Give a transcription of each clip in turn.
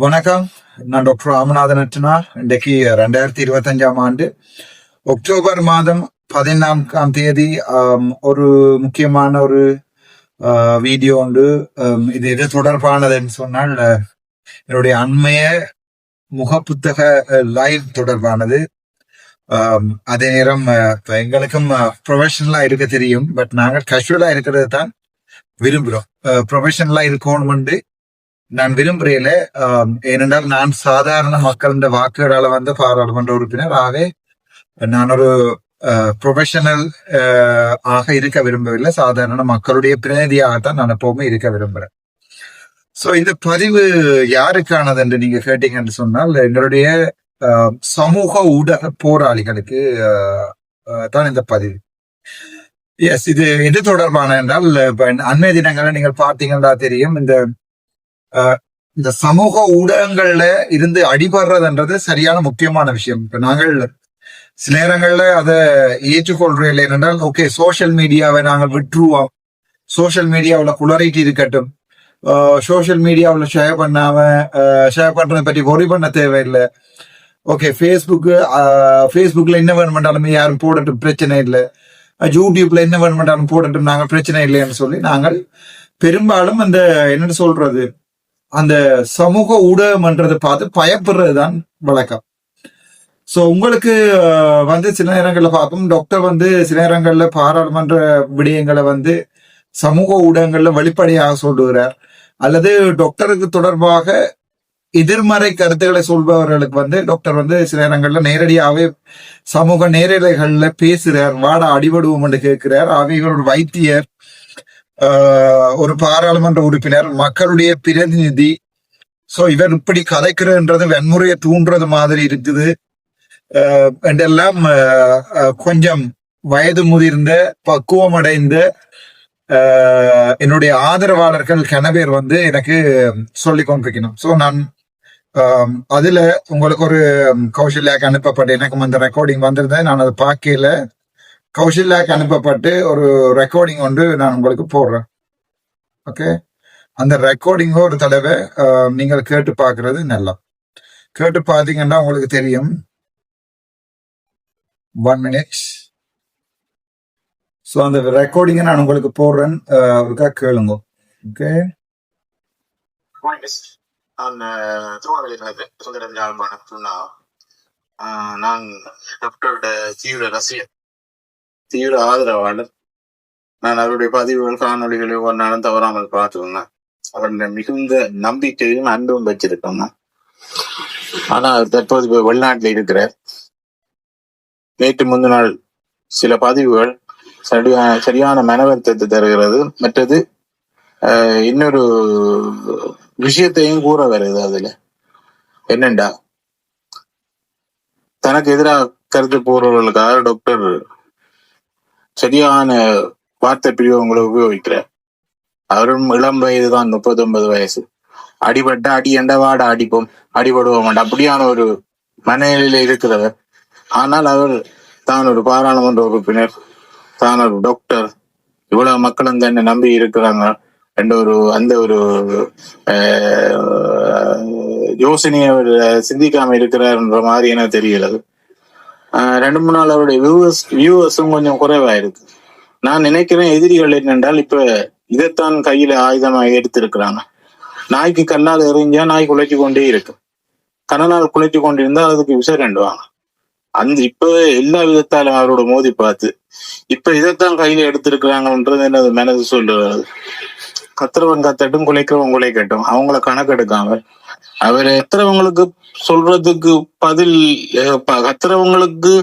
வணக்கம். நான் டாக்டர் ராமநாதன் அர்ச்சனார். இன்றைக்கு 2025 ஆண்டு அக்டோபர் மாதம் 14ஆம் தேதி ஒரு முக்கியமான ஒரு வீடியோ உண்டு. இது எது தொடர்பானதுன்னு சொன்னால் என்னுடைய அண்மைய முகப்புத்தக லைவ் தொடர்பானது. அதே நேரம் எங்களுக்கும் ப்ரொஃபஷனலா இருக்க தெரியும், பட் நாங்கள் கேஷுவலா இருக்கிறது தான் விரும்புகிறோம். ப்ரொஃபஷனலா இருக்கணும்னு நான் விரும்புறேல. ஏனென்றால் நான் சாதாரண மக்களின் வாக்குகளால வந்து பாராளுமன்ற உறுப்பினர் ஆகவே நான் ஒரு ப்ரொஃபஷனல் ஆக இருக்க விரும்பவில்லை. சாதாரண மக்களுடைய பிரதிநிதியாகத்தான் நான் எப்பவுமே இருக்க விரும்புறேன். சோ இந்த பதிவு யாருக்கானது என்று நீங்க கேட்டீங்கன்னு சொன்னால் எங்களுடைய சமூக ஊடக போராளிகளுக்கு தான் இந்த பதிவு. எஸ், இது எது தொடர்பான என்றால் அண்மைய தினங்களை நீங்கள் பார்த்தீங்கன்னா தெரியும், இந்த சமூக ஊடகங்கள்ல இருந்து அடிபடுறதுன்றது சரியான முக்கியமான விஷயம். இப்ப நாங்கள் சில நேரங்கள்ல அதை ஏற்றுக்கொள்றோம். என்றால் ஓகே, சோசியல் மீடியாவை நாங்கள் விட்டுருவோம், சோசியல் மீடியாவில் குளறிட்டு இருக்கட்டும், சோசியல் மீடியாவில் ஷேர் பண்றதை பற்றி ஒரி பண்ண தேவையில்லை. ஓகே, ஃபேஸ்புக்ல என்ன வேணுமென்றாலுமே யாரும் போடட்டும், பிரச்சனை இல்லை. யூடியூப்ல என்ன வேணுமென்றாலும் போடட்டும், நாங்கள் பிரச்சனை இல்லைன்னு சொல்லி நாங்கள் பெரும்பாலும் அந்த என்னன்னு சொல்றது, அந்த சமூக ஊடகம்ன்றதை பார்த்து பயப்படுறதுதான் வழக்கம். சோ உங்களுக்கு வந்து சில நேரங்கள்ல பார்ப்போம், டாக்டர் வந்து சில நேரங்கள்ல பாராளுமன்ற விடயங்களை வந்து சமூக ஊடகங்கள்ல வெளிப்படையாக சொல்லுகிறார், அல்லது டாக்டருக்கு தொடர்பாக எதிர்மறை கருத்துக்களை சொல்பவர்களுக்கு வந்து டாக்டர் வந்து சில நேரங்கள்ல நேரடியாகவே சமூக நேரலைகள்ல பேசுறார், வாடா அடிபடுவோம் என்று கேட்கிறார். அவைகள் ஒரு வைத்தியர், ஒரு பாராளுமன்ற உறுப்பினர், மக்களுடைய பிரதிநிதி. சோ இவர் இப்படி கதைக்கிறன்றது வன்முறையை தூண்டுறது மாதிரி இருக்குது என்றெல்லாம் கொஞ்சம் வயது முதிர்ந்த பக்குவம் அடைந்த என்னுடைய ஆதரவாளர்கள் கனவேர் வந்து எனக்கு சொல்லி கொண்டிருக்கணும். சோ நான் அதுல உங்களுக்கு ஒரு கௌசல்யாக்கு அனுப்பப்பட்டு எனக்கு அந்த ரெக்கார்டிங் வந்திருந்தேன். நான் அதை பார்க்கல. கௌசல்யாக்கு அனுப்பப்பட்டு ஒரு ரெக்கார்டிங் வந்து நான் உங்களுக்கு போடுறேன். ஓகே, அந்த ரெக்கார்டிங் ஒரு தடவை நீங்கள் கேட்டு பார்க்கறது நல்லா. கேட்டு பார்த்தீங்கன்னா உங்களுக்கு தெரியும். 1 minute. ஸோ அந்த ரெக்கார்டிங்கை நான் உங்களுக்கு போடுறேன், ஒருக்கா கேளுங்க. ஓகே, நான் டாக்டரோட தீவிர ரசிகர், தீவிர ஆதரவாளர். நான் அவருடைய பதிவுகள் காணொலிகளை ஒரு நாளும் தவறாமல் பார்த்துக்கோங்க. அவருடைய மிகுந்த நம்பிக்கையும் அன்பும் வச்சிருக்கோங்க. ஆனா அவர் தற்போது இப்ப வெளிநாட்டில் இருக்கிறார். நேற்று முந்தின சில பதிவுகள் சரியான மனவருத்தத்தை தருகிறது. மற்றது இன்னொரு விஷயத்தையும் கூற வருது. அதுல என்னண்டா, தனக்கு எதிராக கருத்து போறவர்களுக்காக டாக்டர் சரியான வார்த்தை பிரிவுகளை உபயோகிக்கிறார். அவரும் இளம் வயதுதான், 39 வயசு. அடிபட்ட அடி எண்ட வாட அடிப்போம், அடிபடுவோம் அப்படியான ஒரு மனநிலையில இருக்கிறவர். ஆனால் அவர் தான் ஒரு பாராளுமன்ற உறுப்பினர், தான் ஒரு டாக்டர், இவ்வளவு மக்களும் தன்னை நம்பி இருக்கிறாங்க என்ற அந்த ஒரு யோசனையை அவர் சிந்திக்காம இருக்கிறார்ன்ற மாதிரி எனக்கு தெரிகிறது. 2-3 நாள் அவருடைய வியூவர்ஸும் கொஞ்சம் குறைவாயிருக்கு. நான் நினைக்கிறேன் எதிரிகள் என்னென்றால் இப்ப இதைத்தான் கையில ஆயுதமாக எடுத்திருக்கிறாங்க. நாய்க்கு கல்லால் எறிஞ்சா நாய் குலைச்சு கொண்டே இருக்கு, கனலால் குலைச்சு கொண்டிருந்தா அதுக்கு விசரண்டுவாங்க. இப்ப எல்லா விதத்தாலும் அவரோட மோதி பார்த்து இப்ப இதைத்தான் கையில எடுத்திருக்கிறாங்கன்றது என்னது மனது சொல்லுறது. கத்துறவன் கத்தட்டும், குலைக்கிறவன் குலைக்கட்டும், அவங்கள கணக்கெடுக்காம அவர் கத்துறவங்களுக்கு சொல்றதுக்கு பதில், கத்துறவங்களுக்கு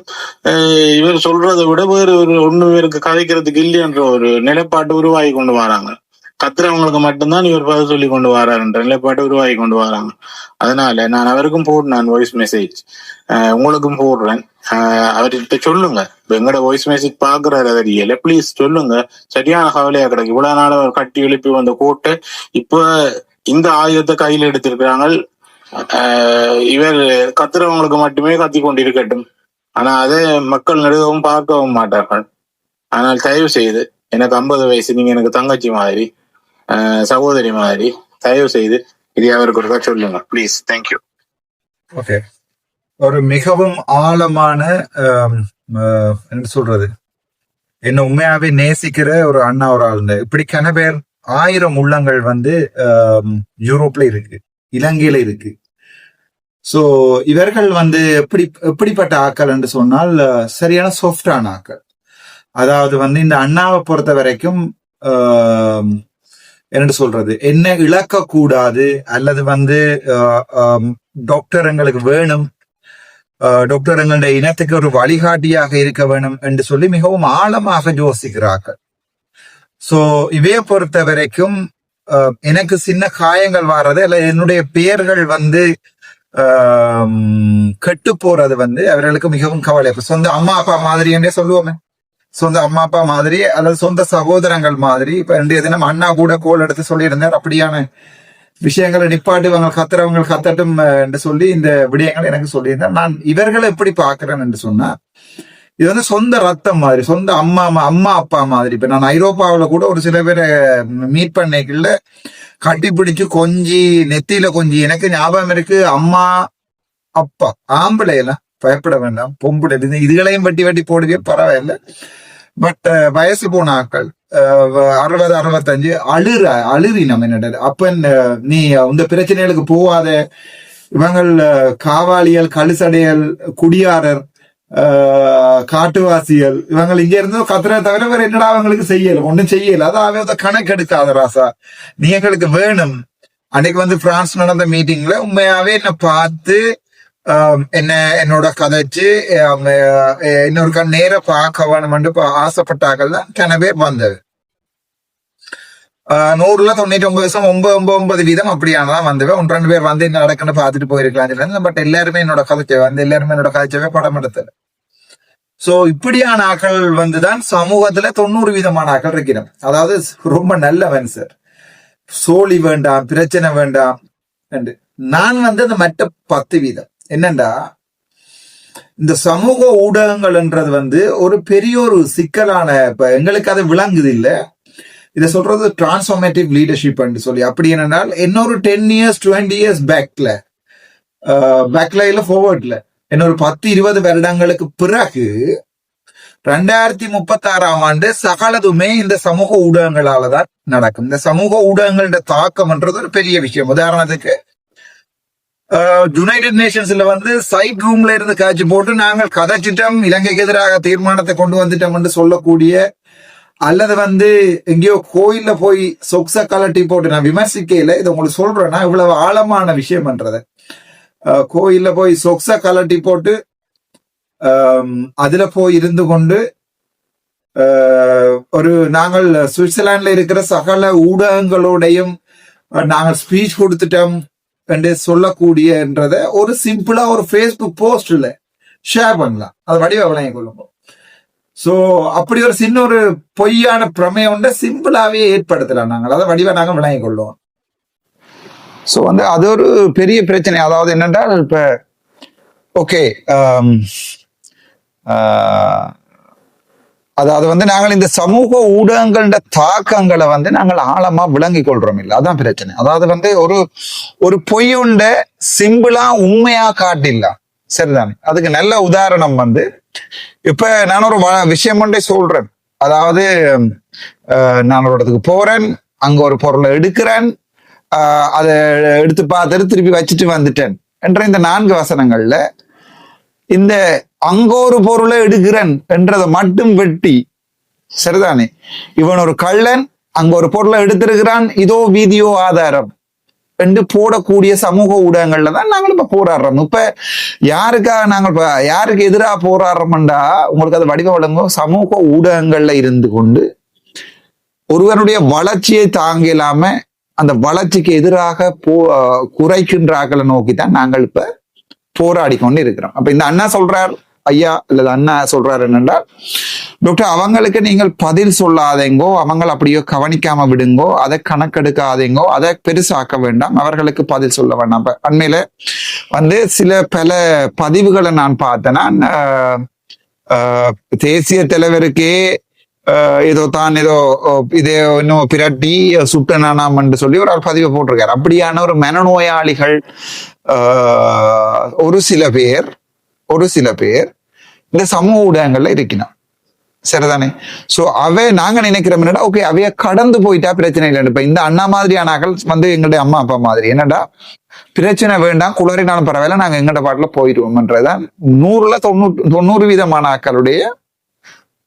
இவர் சொல்றதை விட வேறு ஒரு இவருக்கு கதைக்கிறதுக்கு இல்லையன்ற ஒரு நிலைப்பாட்டு உருவாகி கொண்டு வராங்க. கத்துறவங்களுக்கு மட்டும்தான் இவர் பதில் சொல்லி கொண்டு வராருன்ற நிலைப்பாட்டு உருவாகி கொண்டு வராங்க. அதனால நான் அவருக்கும் போடுறேன் வாய்ஸ் மெசேஜ், உங்களுக்கும் போடுறேன். அவர்கிட்ட சொல்லுங்க, எங்களோட வாய்ஸ் மெசேஜ் பாக்குறாரு தெரியல, பிளீஸ் சொல்லுங்க. சரியான கவலையா கிடக்கு. இவ்வளவு நாள் அவர் கட்டி எழுப்பி வந்த கோட்டை இப்ப இந்த ஆயுதத்தை கையில எடுத்திருக்கிறாங்க. இவர் கத்துறவங்களுக்கு மட்டுமே கத்தி கொண்டிருக்கட்டும், ஆனா அதை மக்கள் நடுகவும் பார்க்கவும் மாட்டார்கள். ஆனால் தயவு செய்து, எனக்கு 50 வயசு, நீங்க எனக்கு தங்கச்சி மாதிரி, சகோதரி மாதிரி, தயவு செய்து இது அவருக்கு ஒருக்கா சொல்லுங்க ப்ளீஸ். தேங்க்யூ. ஓகே, ஒரு மிகவும் ஆழமான என்ன சொல்றது, என்ன உண்மையாவே நேசிக்கிற ஒரு அண்ணா ஒரு ஆளுங்க. இப்படி பேர் 1000 உள்ளங்கள் வந்து யூரோப்ல இருக்கு, இலங்கையில இருக்கு. சோ இவர்கள் வந்து எப்படிப்பட்ட ஆக்கள் என்று சொன்னால் சரியான சாஃப்டான ஆக்கள். அதாவது வந்து இந்த அண்ணாவை பொறுத்த வரைக்கும் என்ன சொல்றது, என்ன இழக்க கூடாது அல்லது வந்து டாக்டர் எங்களுக்கு வேணும், டாக்டர் எங்களுடைய இனத்துக்கு ஒரு வழிகாட்டியாக இருக்க வேணும் என்று சொல்லி மிகவும் ஆழமாக யோசிக்கிறார்கள். சோ இவைய பொறுத்த வரைக்கும் எனக்கு சின்ன காயங்கள் வர்றது அல்ல என்னுடைய பெயர்கள் வந்து கெட்டு போறது வந்து அவர்களுக்கு மிகவும் கவலை. சொந்த அம்மா அப்பா மாதிரி என்றே சொல்லுவோமே, சொந்த அம்மா அப்பா மாதிரி அல்லது சொந்த சகோதரங்கள் மாதிரி. இப்ப இன்றைய தினம் அண்ணா கூட கோல் எடுத்து சொல்லியிருந்தார், அப்படியான விஷயங்களை நிப்பாட்டு இவங்க கத்துறவங்க கத்தட்டும் என்று சொல்லி இந்த விடயங்கள் எனக்கு சொல்லியிருந்தார். நான் இவர்களை எப்படி பாக்குறேன் என்று சொன்னா, இது வந்து சொந்த ரத்தம் மாதிரி, சொந்த அம்மா அப்பா மாதிரி. இப்ப நான் ஐரோப்பாவில கூட ஒரு சில பேரை மீட் பண்ணிக்கல, கட்டி பிடிச்சு கொஞ்சி நெத்தியில கொஞ்சி. எனக்கு ஞாபகம் இருக்கு, அம்மா அப்பா ஆம்பளை எல்லாம் பயப்பட வேண்டாம், பொம்பளை இதுகளையும் வட்டி போடுவே பரவாயில்ல. பட் வயசு போன ஆக்கள் 60 65 அழுறினம் என்னோட அப்பன், நீ இந்த பிரச்சனைகளுக்கு போவாத, இவங்கள் காவாலியல், கழுசடையல், குடியாரர், காட்டுவாசிகள், இவங்க இங்க இருந்து கத்துற தவிர வேற என்னடா அவங்களுக்கு செய்யல, ஒன்னும் செய்யல. அதாவது கணக்கு எடுக்காத ராசா, நீ எங்களுக்கு வேணும். அன்னைக்கு வந்து பிரான்ஸ் நடந்த மீட்டிங்ல உண்மையாவே என்ன பார்த்து என்னோட கதைச்சு அவங்க இன்னொரு நேர பார்க்க வேணும்னு ஆசைப்பட்டார்கள் தான் கன பேர் வந்தது. 100ல 99% அப்படியானதான் வந்தது. 1-2 பேர் வந்து என்ன நடக்குன்னு பார்த்துட்டு போயிருக்கலாம். பட் எல்லாருமே என்னோட கதைச்சவை வந்து எல்லாருமே என்னோட கதைச்சவே படம் எடுத்தது. சோ இப்படியான ஆக்கள் வந்துதான் சமூகத்துல 90% ஆக்கள் இருக்கிறோம். அதாவது ரொம்ப நல்லவன் சார், சோழி வேண்டாம், பிரச்சனை வேண்டாம் என்று. நான் வந்து அந்த மற்ற 10% என்னண்டா, இந்த சமூக ஊடகங்கள்ன்றது வந்து ஒரு பெரிய ஒரு சிக்கலான, இப்ப எங்களுக்கு அது விளங்குது இல்ல, இதை சொல்றது டிரான்ஸ்ஃபார்மேட்டிவ் லீடர்ஷிப் சொல்லி. அப்படி என்னன்னா இன்னொரு 10 years 20 years பேக்ல இல்ல ஃபார்வர்ட்ல இன்னொரு 10-20 வருடங்களுக்கு பிறகு 2036ஆம் ஆண்டு சகலதுமே இந்த சமூக ஊடகங்களாலதான் நடக்கும். இந்த சமூக ஊடகங்களோட தாக்கம்ன்றது ஒரு பெரிய விஷயம். உதாரணத்துக்கு யுனைடெட் நேஷன்ஸ்ல வந்து சைட் ரூம்ல இருந்து காட்சி போட்டு நாங்கள் கதைச்சிட்டோம், இலங்கைக்கு எதிராக தீர்மானத்தை கொண்டு வந்துட்டோம் என்று சொல்லக்கூடிய, அல்லது வந்து எங்கேயோ கோயில்ல போய் சொக்ஸ கலட்டி போட்டு, நான் விமர்சிக்கல, இதை உங்களுக்கு சொல்றேன்னா இவ்வளவு ஆழமான விஷயம்ன்றது. கோயில்ல போய் சொக்ஸ கலட்டி போட்டு அதுல போய் இருந்து கொண்டு ஒரு நாங்கள் சுவிட்சர்லாந்துல இருக்கிற சகல ஊடகங்களோடையும் நாங்கள் ஸ்பீச் கொடுத்துட்டோம் என்று சொல்லக்கூடியன்றத ஒரு சிம்பிளா ஒரு ஃபேஸ்புக் போஸ்ட்ல ஷேர் பண்ணலாம், அது வடிவ விளங்கி கொள்ளும். சோ அப்படி ஒரு சின்ன ஒரு பொய்யான பிரமையம் சிம்பிளாவே ஏற்படுத்தலாம், நாங்கள் அதை வடிவா நாங்கள் விளங்கி கொள்ளுவோம். சோ வந்து அது ஒரு பெரிய பிரச்சனை. அதாவது என்னென்றால் இப்ப ஓகே, அதாவது வந்து நாங்கள் இந்த சமூக ஊடகங்களோட தாக்கங்களை வந்து நாங்கள் ஆழமா விளங்கி கொள்றோம் இல்லை, அதான் பிரச்சனை. அதாவது வந்து ஒரு பொய்யுண்ட சிம்பிளா உண்மையா காட்டிடலாம், சரிதானே? அதுக்கு நல்ல உதாரணம் வந்து இப்ப நான் ஒரு விஷயம் ஒன்றே சொல்றேன். அதாவது நான் ஒரு இடத்துக்கு போறேன், அங்க ஒரு பொருளை எடுக்கிறேன், அதை எடுத்து பார்த்துட்டு திருப்பி வச்சுட்டு வந்துட்டேன் என்ற இந்த 4 வசனங்கள்ல இந்த அங்க ஒரு பொருளை எடுக்கிறேன் என்றதை மட்டும் வெட்டி, சரிதானே, இவன் ஒரு கள்ளன், அங்க ஒரு பொருளை எடுத்திருக்கிறான், இதோ வீடியோ ஆதாரம் என்று போடக்கூடிய சமூக ஊடகங்கள்ல தான் நாங்கள் இப்ப போராடுறோம். இப்ப யாருக்கு எதிராக போராடுறோம்டா உங்களுக்கு அது வடிவ வழங்கும். சமூக ஊடகங்கள்ல இருந்து கொண்டு ஒருவனுடைய வளர்ச்சியை தாங்க இல்லாம அந்த வளர்ச்சிக்கு எதிராக குறைக்கின்றார்களை நோக்கித்தான் நாங்கள் இப்ப போராடி கொண்டு இருக்கிறோம். அப்ப இந்த அண்ணா சொல்றார், ஐயா அல்லது அண்ணா சொல்றாரு என்னென்றால், டாக்டர் அவங்களுக்கு நீங்கள் பதில் சொல்லாதேங்கோ, அவங்களை அப்படியோ கவனிக்காம விடுங்கோ, அதை கணக்கெடுக்காதேங்கோ, அதை பெருசாக்க வேண்டாம், அவர்களுக்கு பதில் சொல்ல வேண்டாம். அண்மையில வந்து பல பதிவுகளை நான் பார்த்தேன்னா, தேசிய தலைவருக்கே ஏதோ தான் ஏதோ இதே இன்னும் பிரட்டி சுட்டனானாம்னு சொல்லி ஒரு ஆள் பதிவை போட்டிருக்காரு. அப்படியான ஒரு மனநோயாளிகள் ஒரு சில பேர் இந்த சமூக ஊடகங்கள்ல இருக்கணும். சரிதானே? சோ நாங்க நினைக்கிறோம் என்னடா, ஓகே அவைய கடந்து போயிட்டா பிரச்சனை இல்லை. இப்ப இந்த அண்ணா மாதிரியான ஆக்கள் வந்து எங்களுடைய அம்மா அப்பா மாதிரி என்னடா பிரச்சனை வேண்டாம், குளறினாலும் பரவாயில்ல, நாங்க எங்கட பாட்டுல போயிடுவோம்ன்றதான் 90% ஆக்களுடைய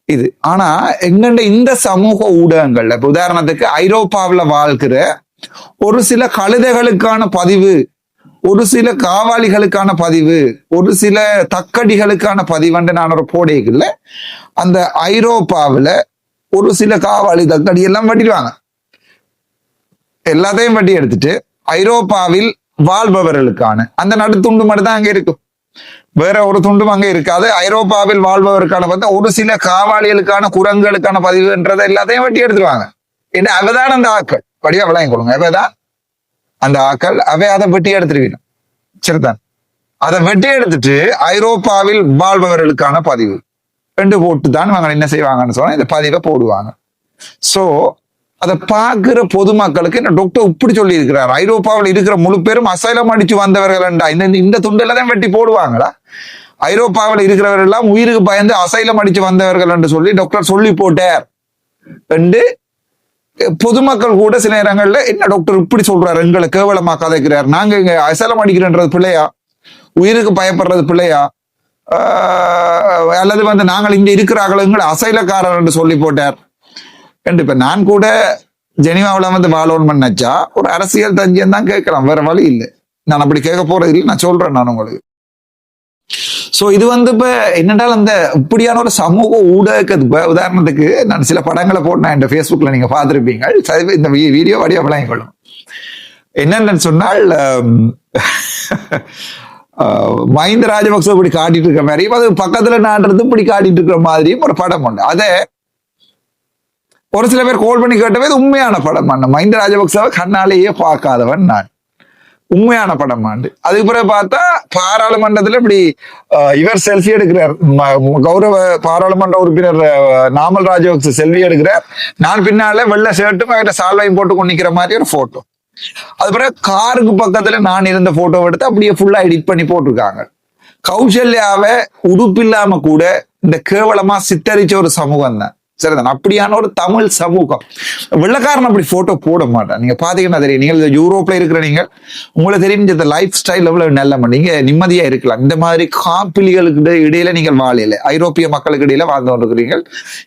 இது. ஆனா எங்கண்ட இந்த சமூக ஊடகங்கள்ல இப்ப உதாரணத்துக்கு ஐரோப்பாவில வாழ்கிற ஒரு சில கழுதைகளுக்கான பதிவு, ஒரு சில காவாளிகளுக்கான பதிவு, ஒரு சில தக்கடிகளுக்கான பதிவுன்னு நான் ஒரு போடைக்குள்ள அந்த ஐரோப்பாவில ஒரு சில காவாளி தக்கடி எல்லாம் வட்டிடுவாங்க. எல்லாத்தையும் வட்டி எடுத்துட்டு ஐரோப்பாவில் வாழ்பவர்களுக்கான அந்த நடுத்துண்டு மட்டும் தான் அங்க இருக்கும், வேற ஒரு துண்டும் அங்க இருக்காது. ஐரோப்பாவில் வாழ்பவருக்கான பார்த்தா ஒரு சில காவாளிகளுக்கான குரங்குகளுக்கான பதிவுன்றதை எல்லாத்தையும் வட்டி எடுத்துருவாங்க. ஏன்னா அவதான் அந்த ஆக்கள் வடிவா விளங்கி கொடுங்க, அவதான் அந்த ஆக்கள் அதை வெட்டி எடுத்துருக்கணும். சரிதான், அதை வெட்டி எடுத்துட்டு ஐரோப்பாவில் வாழ்பவர்களுக்கான பதிவு ரெண்டு போட்டு தான் இவங்க என்ன செய்வாங்கன்னு சொன்னா இந்த பதிவை போடுவாங்க. சோ அதை பார்க்கிற பொதுமக்களுக்கு என்ன டாக்டர் இப்படி சொல்லி இருக்கிறார், ஐரோப்பாவில் இருக்கிற முழு பேரும் அசைலம் அடிச்சு வந்தவர்கள்டா, இந்த துண்டில தான் வெட்டி போடுவாங்களா? ஐரோப்பாவில் இருக்கிறவர்கள் எல்லாம் உயிருக்கு பயந்து அசைலம் அடிச்சு வந்தவர்கள் என்று சொல்லி டாக்டர் சொல்லி போட்டார் என்று பொதுமக்கள் கூட சில நேரங்கள்ல என்ன டாக்டர் இப்படி சொல்றாரு, எங்களை கேவலமா கதைக்கிறார், நாங்க இங்க அசைலம் அடிக்கிறன்றது பிள்ளையா, உயிருக்கு பயப்படுறது பிள்ளையா, அல்லது வந்து நாங்கள் இங்க இருக்கிறார்கள் எங்களை அசைலக்காரர் என்று சொல்லி போட்டார் என்று. இப்ப நான் கூட ஜெனிவாவில் வந்து வாழோன் பண்ணச்சா ஒரு அரசியல் தஞ்சியம் தான் கேட்கலாம், வேற வழி இல்லை. நான் அப்படி கேட்க போறது இல்லை, நான் சொல்றேன் நான் உங்களுக்கு. சோ இது வந்து இப்ப என்னென்றால் அந்த இப்படியான ஒரு சமூக ஊடகத்துக்கு இப்ப உதாரணத்துக்கு நான் சில படங்களை போட்டேன் என் ஃபேஸ்புக்ல, நீங்க பார்த்திருப்பீங்க. இந்த வீடியோ வடிவா விளங்கிக் கொள்ளும். என்னென்னு சொன்னால் மஹிந்த ராஜபக்ச இப்படி காட்டிட்டு இருக்கிற மாதிரியும் அது பக்கத்துல நாடுறது இப்படி காட்டிட்டு இருக்கிற மாதிரியும் ஒரு படம் உண்டு. அதை ஒரு சில பேர் கோல் பண்ணி கேட்டவே இது உண்மையான படம் ஆண்டு. மஹிந்த ராஜபக்சவை கண்ணாலேயே பார்க்காதவன் நான், உண்மையான படம் ஆண்டு. அதுக்கு பிறகு பார்த்தா பாராளுமன்றத்துல இப்படி இவர் செல்ஃபி எடுக்கிறார், கௌரவ பாராளுமன்ற உறுப்பினர் நாமல் ராஜபக்ச செல்ஃபி எடுக்கிறார், நான் பின்னால வெள்ளை ஷர்ட்டும் அவர்கிட்ட சால்வையும் போட்டு கொண்டிக்கிற மாதிரி ஒரு போட்டோ. அது பிறகு காருக்கு பக்கத்துல நான் இருந்த போட்டோ எடுத்து அப்படியே ஃபுல்லா எடிட் பண்ணி போட்டிருக்காங்க. கௌசல்யாவை உடுப்பில்லாம கூட இந்த கேவலமா சித்தரிச்ச ஒரு சமூகம் தான். சரிதான், அப்படியான ஒரு தமிழ் சமூகம். வெள்ளக்காரன் அப்படி போட்டோ போட மாட்டான். நீங்க பாத்தீங்கன்னா தெரியும், நீங்க யூரோப்ல இருக்கிற நீங்க உங்களுக்கு தெரியும் இந்த லைஃப் ஸ்டைல் எவ்வளவு நல்ல, நீங்க நிம்மதியா இருக்கலாம். இந்த மாதிரி காப்பிலிகளுக்கு இடையில நீங்கள் வாழல, ஐரோப்பிய மக்களுக்கு இடையில வாழ்ந்து கொண்டிருக்கிறீர்கள்.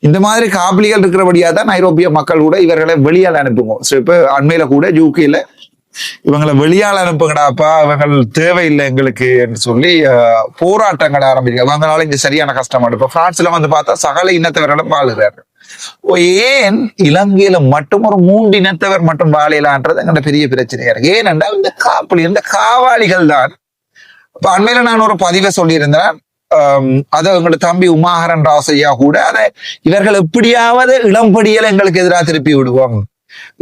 இந்த மாதிரி காப்பிலிகள் இருக்கிறபடியா தான் ஐரோப்பிய மக்கள் கூட இவர்களை வெளியால் அனுப்புவோம். இப்ப அண்மையில கூட யூகேல இவங்களை வெளியால் அனுப்புங்கடாப்பா, இவங்கள் தேவையில்லை எங்களுக்கு என்று சொல்லி போராட்டங்கள் ஆரம்பிக்க. இவங்களால இங்க சரியான கஷ்டமா இப்ப பிரான்ஸ்ல வந்து பார்த்தா சகல இனத்தவர்களும் வாழுகிறார்கள். ஏன் இலங்கையில மட்டும் ஒரு 3 இனத்தவர் மட்டும் வாழலான்றது எங்க பெரிய பிரச்சனையா இருக்கு. ஏனென்றால் இந்த காவாளிகள் தான். இப்ப அண்மையில நான் ஒரு பதிவை சொல்லியிருந்தேன், அதை எங்களோட தம்பி உமாகரன் ராசையா கூட அதை இவர்கள் எப்படியாவது இளம்படியலை எங்களுக்கு எதிராக திருப்பி விடுவோம்,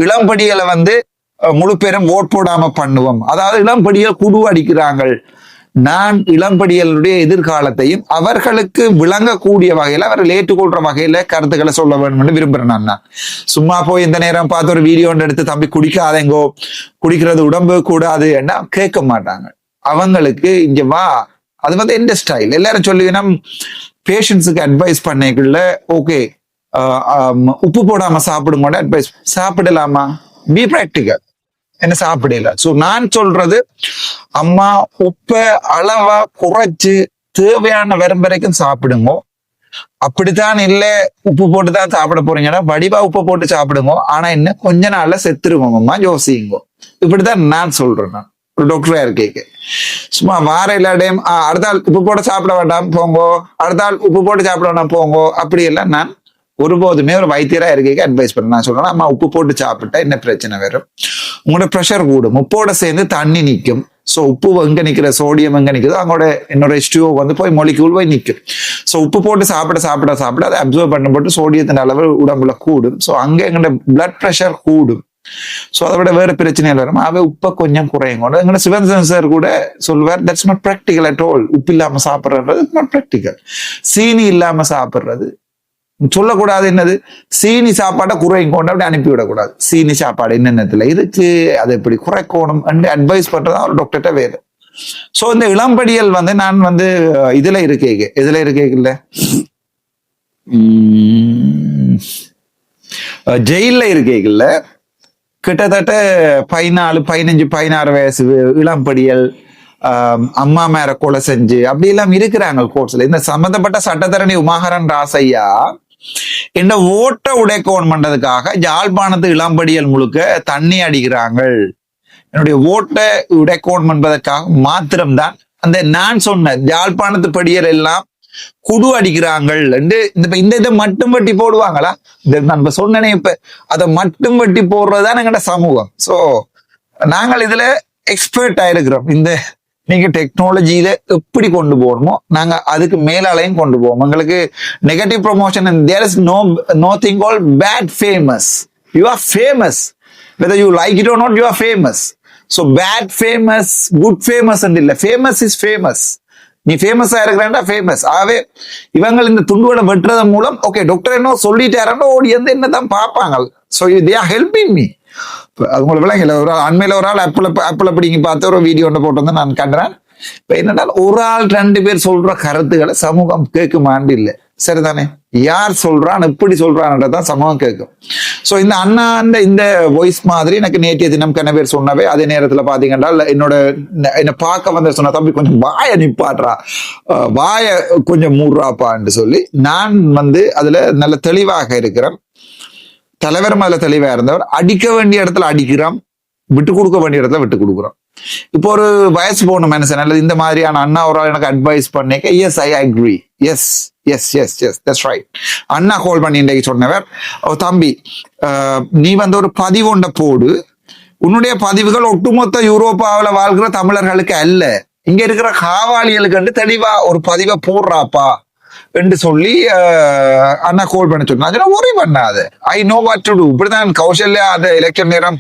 இளம்படியலை வந்து முழு பேரும் ஓட் போடாம பண்ணுவோம், அதாவது இளம்படியல் குடு அடிக்கிறாங்க. நான் இளம்படியலுடைய எதிர்காலத்தையும் அவர்களுக்கு விளங்கக்கூடிய வகையில அவர்கள் ஏற்றுக்கொள்ற வகையில கருத்துக்களை சொல்ல வேணும்னு விரும்புறேன். நான் சும்மா போய் இந்த நேரம் பார்த்து ஒரு வீடியோ எடுத்து தம்பி குடிக்காதேங்கோ, குடிக்கிறது உடம்பு கூடாது என்ன கேட்க மாட்டாங்க. அவங்களுக்கு இங்க வா, அது வந்து எந்த ஸ்டைல் எல்லாரும் சொல்லுவீங்கன்னா பேஷண்ட்ஸுக்கு அட்வைஸ் பண்ணிக்குள்ள ஓகே உப்பு போடாம சாப்பிடுங்க அட்வைஸ், சாப்பிடலாமா, பி பிராக்டிகல், என்ன சாப்பிடல. சோ நான் சொல்றது அம்மா உப்பை அளவா குறைச்சு தேவையான வரும் வரைக்கும் சாப்பிடுங்க. அப்படித்தான் இல்ல உப்பு போட்டுதான் சாப்பிட போறீங்கன்னா வடிவா உப்பை போட்டு சாப்பிடுங்க, ஆனா என்ன கொஞ்ச நாள்ல செத்துருவோங்கம்மா யோசிங்க. இப்படிதான் நான் சொல்றேன். நான் ஒரு டாக்டரா இருக்கேன், சும்மா வார இல்லாடையும் அடுத்த ஆள் உப்பு போட்டு சாப்பிட வேண்டாம் போங்கோ, அடுத்த ஆள் உப்பு போட்டு சாப்பிட வேண்டாம் போங்கோ, அப்படி எல்லாம் நான் ஒருபோதுமே ஒரு வைத்தியரா இருக்க அட்வைஸ் பண்ண. நான் சொல்றேன் அம்மா உப்பு போட்டு சாப்பிட்டா என்ன பிரச்சனை வரும், உங்களோட ப்ரெஷர் கூடும், உப்போட சேர்ந்து தண்ணி நிற்கும். ஸோ உப்பு எங்க நிக்கிற சோடியம் எங்க நிற்குதோ அங்கோட என்னோட H2O வந்து போய் மொலிக்யூல் போய் நிற்கும். ஸோ உப்பு போட்டு சாப்பிட அதை அப்சர்வ் பண்ணப்பட்டு சோடியத்தின் அளவு உடம்புல கூடும். ஸோ அங்க எங்களோட பிளட் ப்ரெஷர் கூடும். ஸோ அதை விட வேற பிரச்சனைகள் வரும். அவை உப்பை கொஞ்சம் குறையும் கூட. எங்களோட சிவன் சார் கூட சொல்லுவார், that's not practical at all. உப்பு இல்லாம சாப்பிட்றது நாட் ப்ராக்டிகல். சீனி இல்லாம சாப்பிட்றது சொல்லக்கூடாது என்னது சீனி சாப்பாடை குறையும் கொண்டு அப்படி அனுப்பிவிடக்கூடாது. சீனி சாப்பாடு என்னென்னத்துல இருக்கு, அதை எப்படி குறைக்கணும் அட்வைஸ் பண்றதா ஒரு டாக்டர்கிட்ட வேலை. சோ இந்த இளம்படியல் வந்து நான் வந்து இதுல இருக்கேங்கல்ல ஜெயில இருக்கேங்கல்ல கிட்டத்தட்ட 14, 15, 16 வயசு இளம்படியல் அம்மா மேல கொலை செஞ்சு அப்படி எல்லாம் இருக்கிறாங்க கோர்ட்ஸ்ல. இந்த சம்பந்தப்பட்ட சட்டத்தரணி உமாகரன் ராசையா இந்த ஓட்டை உடைக்கோன் பண்றதுக்காக யாழ்ப்பாணத்து இளம்படியல் முழுக்க தண்ணி அடிக்கிறாங்க. என்னுடைய ஓட்டை உடைக்கோன் என்பதற்காக மாத்திரம்தான் அந்த நான் சொன்ன யாழ்ப்பாணத்து படியர் எல்லாம் குடு அடிக்கிறாங்க. இந்த இதை மட்டும் வெட்டி போடுவாங்களா? நான் சொன்னேனே இப்ப அதை மட்டும் வெட்டி போடுறதுதான் எங்கட சமூகம். சோ நாங்கள் இதுல எக்ஸ்பர்ட் ஆயிருக்கிறோம். இந்த நீங்க டெக்னாலஜியில எப்படி கொண்டு போகணுமோ நாங்க அதுக்கு மேலாலையும் கொண்டு போவோம். உங்களுக்கு negative promotion there is no thing called bad famous. You are famous whether you like it or not, you are famous. So bad famous, good famous and இல்ல, famous is famous. நீ ஃபேமஸா இருக்கிறாண்டா ஃபேமஸ். ஆகவே இவங்க இந்த துண்டுகளை வெட்டுறதன் மூலம் okay doctor என்ன சொல்லிட்டாரோ ஓடி வந்து என்னதான் பார்ப்பாங்க. So they are helping me. அது உங்களுக்கு விளங்கல. ஒரு அண்மையில ஒரு ஆள் ஆப்பிள் பிடிங்கி பார்த்து ஒரு வீடியோ ஒன்று போட்டு வந்து நான் கண்டுறேன். இப்ப என்னன்னா ஒரு ஆள் 2 பேர் சொல்ற கருத்துக்களை சமூகம் கேட்குமாண்டு இல்லை. சரிதானே? யார் சொல்றான் எப்படி சொல்றான்ன்றதான் சமூகம் கேட்கும். சோ இந்த அண்ணா இந்த வாய்ஸ் மாதிரி எனக்கு நேற்றைய தினம் கன பேர் சொன்னவே அதே நேரத்துல பாத்தீங்கன்னா என்ன பார்க்க வந்த சொன்ன தம்பி கொஞ்சம் வாய நிப்பாடுறா, வாய கொஞ்சம் மூடுறாப்பான்னு சொல்லி நான் வந்து அதுல நல்ல தெளிவாக இருக்கிறேன். தலைவரும் அதுல தெளிவா இருந்தவர். அடிக்க வேண்டிய இடத்துல அடிக்கிறோம், விட்டு கொடுக்க வேண்டிய இடத்துல விட்டு கொடுக்குறோம். இப்போ ஒரு வயசு போன மனுஷன் அல்லது இந்த மாதிரியான அண்ணா ஒரு எனக்கு அட்வைஸ் பண்ணிக்க yes I agree, yes yes yes yes that's right. அண்ணா கால் பண்ணி இன்றைக்கு சொன்னவர், தம்பி நீ வந்து ஒரு பதிவு ஒன்றை போடு, உன்னுடைய பதிவுகள் ஒட்டுமொத்த யூரோப்பாவில் வாழ்கிற தமிழர்களுக்கு அல்ல, இங்க இருக்கிற காவாளிகளுக்கு தெளிவா ஒரு பதிவை போடுறாப்பா என்று சொல்லி அண்ணா கோல் பண்ண சொன்னா ஒரே பண்ணாது. I know what to to. இப்படிதான் கௌசல்யா அந்த எலெக்ஷன் நேரம்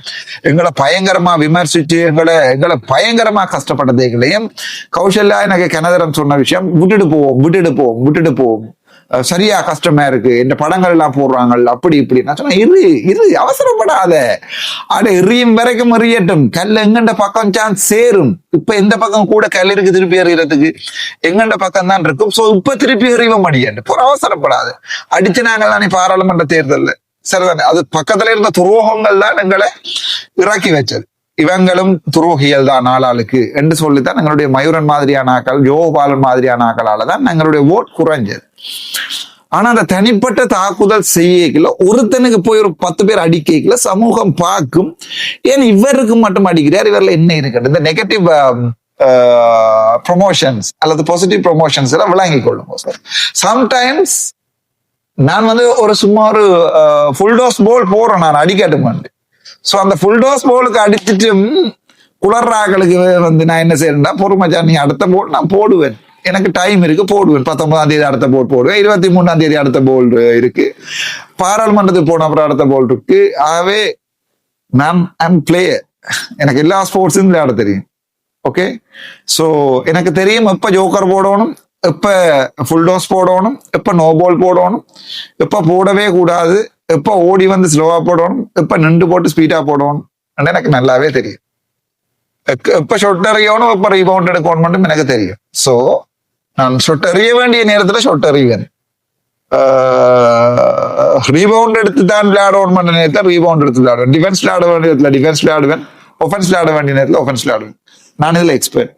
எங்களை பயங்கரமா விமர்சிச்சு எங்களை பயங்கரமா கஷ்டப்பட்டதைகளையும் கௌசல்யா எனக்கு கனதரம் சொன்ன விஷயம், விட்டுட்டு போவோம் சரியா கஷ்டமா இருக்கு, இந்த படங்கள் எல்லாம் போடுறாங்க அப்படி இப்படி. நான் சொன்னேன் இரு அவசரப்படாத, அட எறியும் வரைக்கும் எறியட்டும், கல் எங்கண்ட பக்கம் சான்ஸ் சேரும். இப்ப எந்த பக்கம் கூட கல் இருக்கு திருப்பி எறியறதுக்கு, எங்கண்ட பக்கம் தான் இருக்கும். சோ இப்ப திருப்பி எறிவ முடியாது, அவசரப்படாத. அடிச்சு நாங்கள் பாராளுமன்ற தேர்தல்ல சரிதானே, அது பக்கத்துல இருந்த துரோகங்கள் தான் எங்களை இறக்கி வச்சது. இவங்களும் துரோகிகள் தான் ஆளாளுக்கு என்று சொல்லித்தான் எங்களுடைய மயூரன் மாதிரியான ஆக்கள், யோகபாலன் மாதிரியான ஆக்களால தான் எங்களுடைய ஓட் குறைஞ்சது. ஆனா அந்த தனிப்பட்ட தாக்குதல் செய்யல, ஒருத்தனுக்கு போய் ஒரு 10 பேர் அடிக்கல சமூகம் பார்க்கும். ஏன் இவருக்கு மட்டும் அடிக்கிறார், இவர்ல என்ன இருக்கு? இந்த நெகட்டிவ் ப்ரொமோஷன்ஸ் அல்லது பாசிட்டிவ் ப்ரொமோஷன்ஸ் எல்லாம் விளங்கிக் கொள்ளும். சம்டைம்ஸ் நான் வந்து ஒரு சும்மா ஒரு ஃபுல் டோஸ் போல் போறேன், நான் அடிக்கட்டுமான். சோ அந்த ஃபுல் டோஸ் போலுக்கு அடிச்சுட்டு குளர்றாக்களுக்கு வந்து நான் என்ன செய்யறேன்னா, பொறுமைச்சா நீ அடுத்த போல் நான் போடுவேன், எனக்கு டைம் இருக்கு போடுவேன். 19ஆம் தேதி அடுத்த போல் போடுவேன், 23ஆம் தேதி அடுத்த போல் இருக்கு, பாராளுமன்றத்துக்கு போன அப்புறம் அடுத்த போல் இருக்கு. ஆகவே நான் பிளேயர், எனக்கு எல்லா ஸ்போர்ட்ஸும் விளையாட தெரியும். ஓகே, சோ எனக்கு தெரியும் எப்ப ஜோக்கர் போடணும், எப்ப ஃபுல் டோஸ் போடணும், எப்ப நோ பால் போடணும், எப்ப போடவே கூடாது, எப்ப ஓடி வந்து ஸ்லோவா போடணும், எப்ப நின்று போட்டு ஸ்பீடா போடணும் எனக்கு நல்லாவே தெரியும். எப்ப ஷொட் எறியணும், எப்ப ரீபவுண்ட் எடுக்கணும் மட்டும் எனக்கு தெரியும். சோ நான் ஷொட் எறிய வேண்டிய நேரத்துல ஷொட் எறிவேன், ரீபவுண்ட் எடுத்து தான் விளையாடணும் பண்ண நேரத்தில் ரீபவுண்ட் எடுத்து விளையாடுவேன், டிஃபென்ஸ் விளையாட வேண்டிய நேரத்தில் டிஃபென்ஸ் விளையாடுவேன், ஒஃபென்ஸ் விளையாட வேண்டிய நேரத்தில் ஒஃபென்ஸ் விளையாடுவேன். நான் இதுல எக்ஸ்பர்ட்.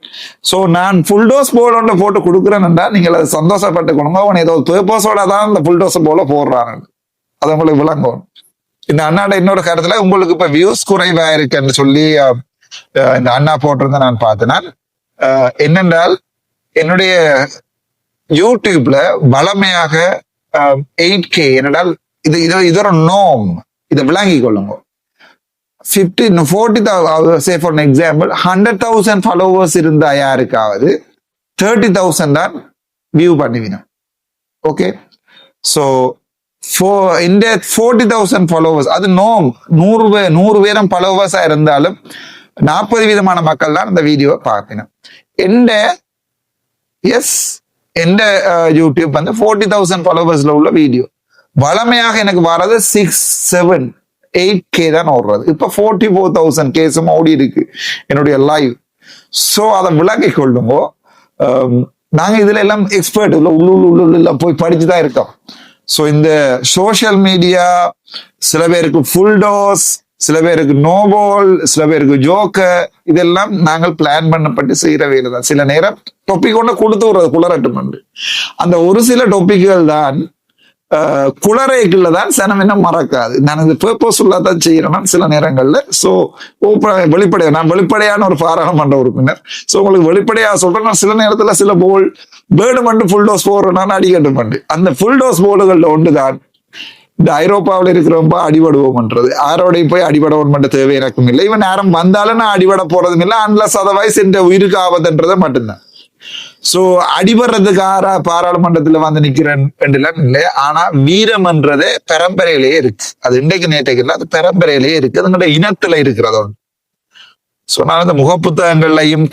சோ நான் ஃபுல் டோஸ் போல் ஒன்று போட்டு கொடுக்குறேன்டா நீங்கள் அதை சந்தோஷப்பட்டுக்கணுங்க. அவன் ஏதோ பேர்பஸோட தான் இந்த ஃபுல் டோஸ் போல போடுறாங்க, அது உங்களுக்கு விளங்கும். இந்த அண்ணாட இன்னொரு கருத்துல உங்களுக்கு இப்ப வியூஸ் குறைவா இருக்குன்னு சொல்லி இந்த அண்ணா போட்டிருந்த நான் பார்த்தேன். என்னென்றால் என்னுடைய யூடியூப்ல வளமையாக 8K என்னென்றால் இது ஒரு நோம், இதை விளங்கி கொள்ளுங்க. 40,000 say for an example 100,000 followers இருந்தா யாருக்காவது 30,000 தான் வியூ பண்ணுவீங்க. ஓகே, சோ இந்த 40,000 ஃபாலோவர்ஸ் அது நோம். 100 பேரும் ஃபாலோவர்ஸா இருந்தாலும் 40% மக்கள் தான் இந்த வீடியோவை பார்க்கணும். எந்த யூடியூப் வந்து 40,000 ஃபாலோவர்ஸ்ல உள்ள வீடியோ வளமையாக எனக்கு வர்றது 6-7-8K தான் ஓடுறது. இப்ப 44,000 கேஸும் ஓடி இருக்கு என்னுடைய லைவ். சோ அதை விளக்கி கொள்ளுங்கோ. நாங்க இதுல எல்லாம் எக்ஸ்பர்ட் உள்ள போய் படிச்சுதான் இருக்கோம். சோ இந்த சோசியல் மீடியா சில பேருக்கு ஃபுல் டோஸ், சில பேருக்கு நோபோல், சில பேருக்கு ஜோக்கர், இதெல்லாம் நாங்கள் பிளான் பண்ணப்பட்டு செய்யற வேலை தான். சில நேரம் டொப்பிக் கொண்டு கொடுத்து விடுறது குளரட்டும் என்று. அந்த ஒரு சில டொப்பிக்குகள் தான் குளரைக்குள்ள தான் சனம் என்ன மறக்காது. நான் இது பர்பஸ்ஃபுல்லா தான் செய்யறேன்னா சில நேரங்கள்ல. சோ வெளிப்படையா நான் வெளிப்படையான ஒரு பாராளுமன்ற உறுப்பினர். சோ உங்களுக்கு வெளிப்படையா சொல்றேன், நான் சில நேரத்துல சில போல் பேர்டு மண்டு ஃபுல் டோஸ் போடுறேன்னா அடிக்கட்டு மண்டு. அந்த ஃபுல் டோஸ் போர்டுகள்ல ஒன்றுதான் இந்த ஐரோப்பாவில் இருக்கிறவங்க அடிபடுவோம்ன்றது. யாரோடையும் போய் அடிபடவும் பண்ண தேவை எனக்கும் இல்லை. இவன் நேரம் வந்தாலும் நான் அடிபட போறதும் இல்லை. அன்லஸ் அதர்வைஸ் என்ற உயிருக்கு ஆபத்துன்றதை மட்டும்தான். சோ அடிபடுறதுக்கு பாராளுமன்றத்துல வந்து நிக்கிறேன் இல்லை. ஆனா வீரம்ன்றதே பரம்பரையிலேயே இருக்கு. அது இன்றைக்கு நேற்றைக்கு இல்லை, அது பரம்பரையிலேயே இருக்கு. அதுங்களோட இனத்துல இருக்கிறது ஒன்று. சோ நான் அந்த முகப்புத்தகங்கள்லையும்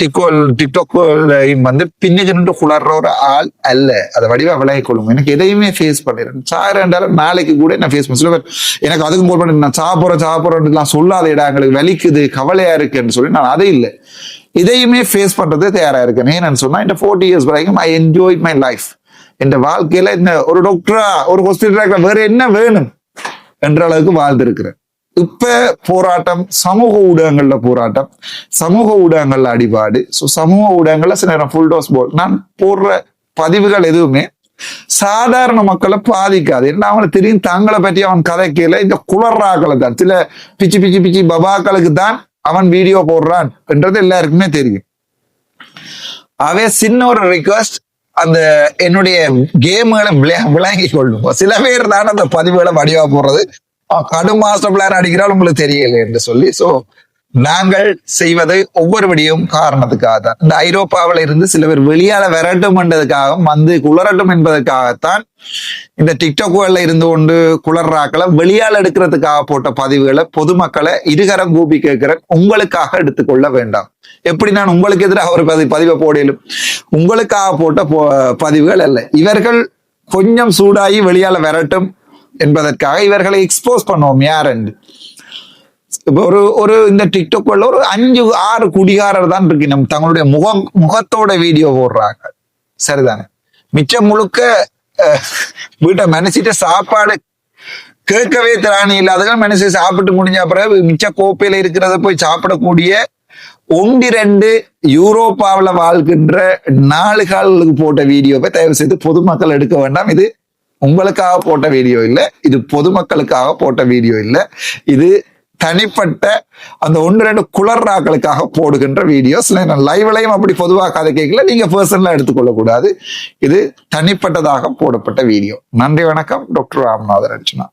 டிக்டாக்லையும் வந்து பின்னுக்கு நின்று குளர்ற ஒரு ஆள் அல்ல. அதை வடிவா விலகி கொள்ளும். எனக்கு எதையுமே ஃபேஸ் பண்ணிடுறேன். சாயிரம் நாளைக்கு கூட நான் ஃபேஸ் பண்ண. சில பேர் எனக்கு அதுக்கும் போல் பண்ணி நான் சாப்பிட்றேன் சொல்லாத இடம் எங்களுக்கு வலிக்குது கவலையா இருக்குன்னு சொல்லி நான் அதை இல்லை, இதையுமே ஃபேஸ் பண்றது தயாரா இருக்கேன். ஏன்னு சொன்னா இந்த 40 years வரைக்கும் ஐ என்ஜாய் மை லைஃப். இந்த வாழ்க்கையில இந்த ஒரு டாக்டரா ஒரு ஹாஸ்பிட்டல் வேற என்ன வேணும் என்ற அளவுக்கு வாழ்ந்திருக்கிறேன். இப்ப போராட்டம் சமூக ஊடகங்கள்ல போராட்டம், சமூக ஊடகங்கள்ல அடிபாடு. சோ சமூக ஊடகங்கள்ல சில நேரம் ஃபுல் டோஸ் போல் நான் போடுற பதிவுகள் எதுவுமே சாதாரண மக்களை பாதிக்காது. என்ன அவனுக்கு தெரியும் தங்களை பற்றி அவன் கதைக்கல இந்த குளர்றாக்களை தான், சில பிச்சு பிச்சு பிச்சு பபாக்களுக்கு தான் அவன் வீடியோ போடுறான் என்றது எல்லாருக்குமே தெரியும். அவே சின்ன ஒரு ரிக்வஸ்ட், அந்த என்னுடைய கேம்களை விளங்கி கொள்ளும். சில பேர் தான் அந்த பதிவுகளை வடிவா போடுறது கடும் மாஸ்டர் பிளான் அடிக்கிறாள் உங்களுக்கு தெரியல என்று சொல்லி. சோ நாங்கள் செய்வது ஒவ்வொரு விடியும் காரணத்துக்காக தான். இந்த ஐரோப்பாவில இருந்து சில பேர் வெளியால விரட்டும் என்றதுக்காக வந்து குளரட்டும் என்பதற்காகத்தான் இந்த டிக்டாக்ல இருந்து கொண்டு குளர்றாக்களை வெளியால் எடுக்கிறதுக்காக போட்ட பதிவுகளை பொதுமக்களை இருகரம் கூப்பி கேட்கிறேன், உங்களுக்காக எடுத்துக்கொள்ள வேண்டாம். எப்படி நான் உங்களுக்கு எதிராக ஒரு பதிவை போடலும், உங்களுக்காக போட்ட பதிவுகள் அல்ல. இவர்கள் கொஞ்சம் சூடாகி வெளியால விரட்டும் என்பதற்காக இவர்களை எக்ஸ்போஸ் பண்ணுவோம் யார் என்று. ஒரு இந்த டிக்டாக்ல ஒரு 5-6 குடிகாரர் தான் இருக்கு நம்ம தங்களுடைய முகத்தோட வீடியோ போடுறாங்க. சரிதானே? மிச்சம் முழுக்க வீட்டை மனசிட்டு சாப்பாடு கேட்கவே திராணி இல்லாதவங்க மனசு சாப்பிட்டு முடிஞ்ச பிறகு மிச்ச கோப்பையில இருக்கிறத போய் சாப்பிடக்கூடிய 1-2 யூரோப்பாவில் வாழ்கின்ற 4 காலுக்கு போட்ட வீடியோவை தயவு செய்து பொதுமக்கள் எடுக்க வேண்டாம். இது உங்களுக்காக போட்ட வீடியோ இல்லை, இது பொதுமக்களுக்காக போட்ட வீடியோ இல்லை. இது தனிப்பட்ட அந்த 1-2 குளர்றாக்களுக்காக போடுகின்ற வீடியோஸ். லைவ்லையும் அப்படி பொதுவாக கதை கேட்கல, நீங்க பர்சனலா எடுத்துக்கொள்ள கூடாது. இது தனிப்பட்டதாக போடப்பட்ட வீடியோ. நன்றி, வணக்கம். டாக்டர் ராமநாதன் அர்ச்சனா.